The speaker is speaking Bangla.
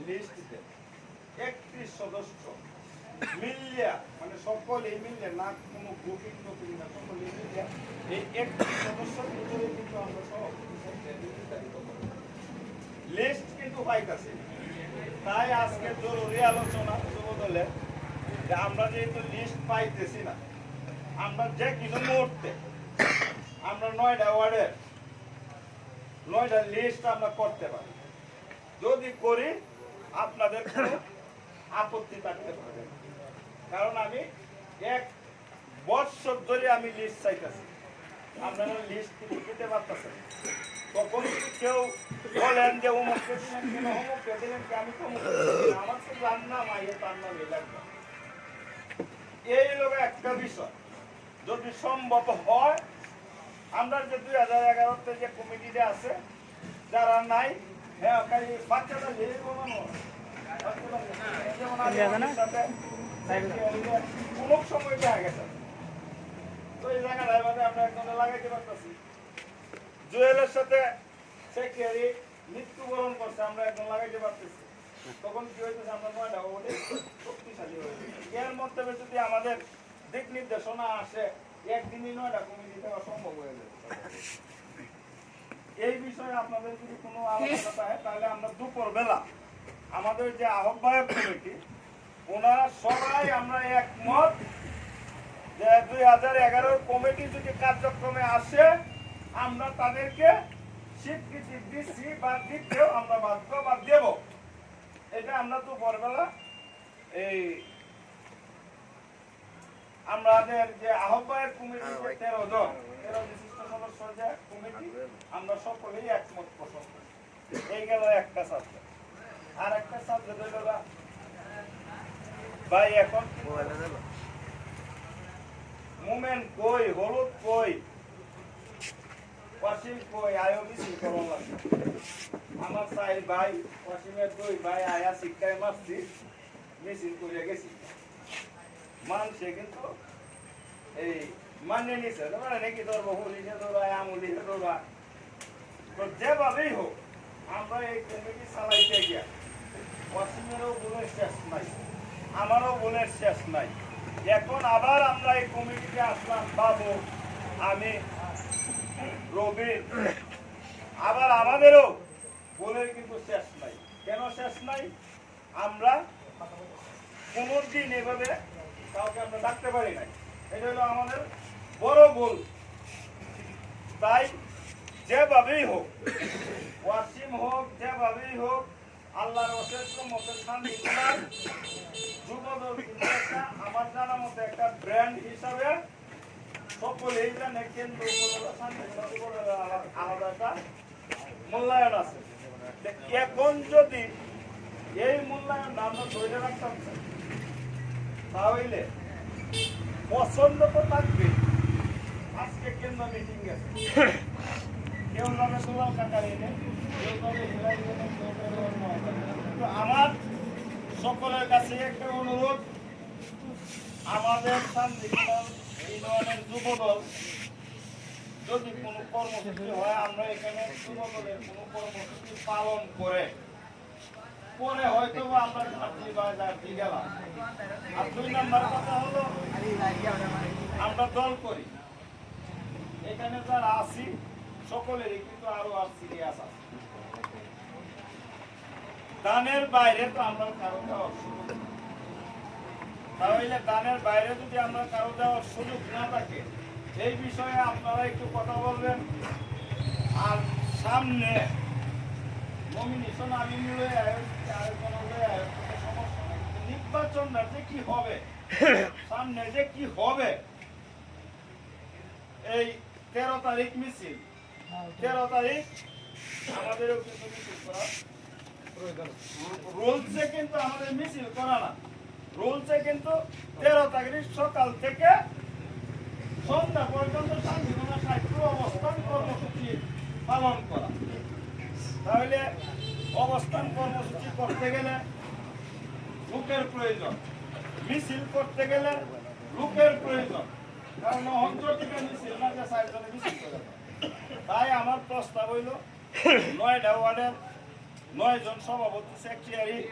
লিস্ট দেন 31 সদস্য মিলিয়া, মানে সকলেই মিলে, না কোনো গ্রুপিং টুপিং না, সকলেই মিলিয়া এই 31 সদস্যের ভিতরে কিন্তু আমরা সভাপতি নির্ধারিত করি। লিস্ট কিন্তু পাইতেছি, তাই আজকে জরুরি আলোচনা যুবদলের যে আমরা যেহেতু লিস্ট পাইতেছি না, আমরা যে কিছু মুহূর্তে আমরা 9টা ওয়ার্ডের 9টা লিস্ট আমরা করতে পারি। যদি করি আপনাদের কোনো আপত্তি থাকতে পারে, কারণ আমি 1 বছর ধরে আমি লিস্ট চাইতেছি, আপনারা লিস্ট দিতে পারতেছেন। তখন যদি কেউ বলেন যে অমুককে দিলেন কেন, অমুককে দিলেন কি, আমি তো আমার তো রান্না মাইয়ে তার নামে লাগবে। এই লোক একটা বিষয় যদি সম্ভব হয়, আমরা যে 2011-তে যে কমিটিটা আছে, যারা নাই হ্যাঁ বাচ্চাটা লেগে বানানো অমুক সময় দেখা গেছে, তো এই জায়গাটায় মানে আমরা একজনে লাগাইতে পারতেছি। জুয়েলের সাথে সেক্রেটারি মৃত্যুবরণ করছে, আমরা একজন লাগাইতে পারতেছি। তখন কি হইতেছে, আমরা 9টা ওয়ার্ডে শক্তিশালী হয়েছে। এর মধ্যে যদি আমাদের দিক নির্দেশনা আসে, একদিনই 9টা কমিটি দেওয়া সম্ভব হয়ে যাবে। এই বিষয়ে আপনাদের যদি কোনো আলোচনা পায়, তাহলে আমরা দুপুর বেলা আমাদের যে আহ্বায়ক কমিটি, ওনারা সবাই আমরা একমত যে 2011 কমিটি যদি কার্যক্রমে আসে, আমরা তাদেরকে স্বীকৃতি দিচ্ছি বা দিতেও আমরা বাধ্য বা দেব। এটা আমরা দুপুর বেলা এই আমাদের যে আহ্বায়ক কমিটি 13 জন 13 বিশিষ্ট সদস্য যে কমিটি, আমরা সকলেই একমত পোষণ করি। এই গেল একটা সাবজেক্ট। আর একটা সাবজেক্ট হইল ভাই এখন মুভমেন্ট কই, হলুদ কই, ওয়াসিম কই, আয়ো মিছিল করন লাগবে। আমার চাই ভাই, ওয়াসিমের 2 ভাই আয়া শিক্ষায় মারছি, মিছিল করে গেছি। মানুষে কিন্তু এই মানে নিছে, মানে নাকি ধরবো পুলিশে ধরবা, আমুলিশে ধরবা, তো যেভাবেই হোক আমরা এই কমিটি চালাইতে গিয়া ওয়াসিমেরও বলের শেষ নাই, আমারও বলের শেষ নাই। এখন আবার আমরা এই কমিটিতে আসলাম, বাবু, আমি, রবি, আবার আমাদেরও বলের কিন্তু শেষ নাই। কেন শেষ নাই? আমরা কোনদিন এভাবে কাউকে আমরা ডাকতে পারি নাই, এটা হলো আমাদের বড় ভুল। তাই যেভাবেই হোক, ওয়াসিম হোক, যেভাবেই হোক, আল্লাহর অশেষ মতে শান্তি যুবদল আমার জানা মতে একটা ব্র্যান্ড হিসাবে সকলেই জানে, কিন্তু আলাদা একটা মূল্যায়ন আছে। এখন যদি এই মূল্যায়ন আমরা ধরে রাখতাম, তাহলে পছন্দ তো থাকবে। আজকে কেন্দ্র মিটিং গেছে, কেউ যাবে দুলাল কাকার এনে, কেউ যাবে হিলাই এনে, কেউ যাবে অন্য। কিন্তু আমার সকলের কাছে একটা অনুরোধ, আমাদের শান্তিপূর্ণ ইউনিয়নের যুবদল যদি কোনো কর্মসূচি হয়, আমরা এখানে যুবদলের কোনো কর্মসূচি পালন করে পরে হয়তো আমরা জাতি গেলাম। আর 2 নম্বর কথা হলো, আমরা দল করি, এখানে যারা আছি সকলেরই কিন্তু আরো আর সিরিয়াস আছে। দানের বাইরে তো আমরা কারো দেওয়ার সুযোগ, তাহলে দানের বাইরে যদি আমরা কারো দেওয়ার সুযোগ না থাকে, এই বিষয়ে আপনারা একটু কথা বলবেন। আর সামনে নমিনেশন আমি মিলে নির্বাচনটা যে কি হবে, সামনে যে কি হবে, এই 13 তারিখ মিছিল, 13 তারিখ আমাদেরও কিন্তু মিছিল করা রুলসে, কিন্তু আমাদের মিছিল করা না, রুলসে কিন্তু 13 তারিখ সকাল থেকে সন্ধ্যা পর্যন্ত শান্তিপূর্ণ সাহিত্য অবস্থান কর্মসূচি পালন করা। তাহলে অবস্থান কর্মসূচি করতে গেলে লোকের প্রয়োজন, মিছিল করতে গেলে লোকের প্রয়োজন, কারণ অন্তর্দিকে মিছিল না যে 4 জনে মিছিল করে। তাই আমার প্রস্তাব হইল 9টা ওয়ার্ডের 9 জন সভাপতি, সেক্রেটারি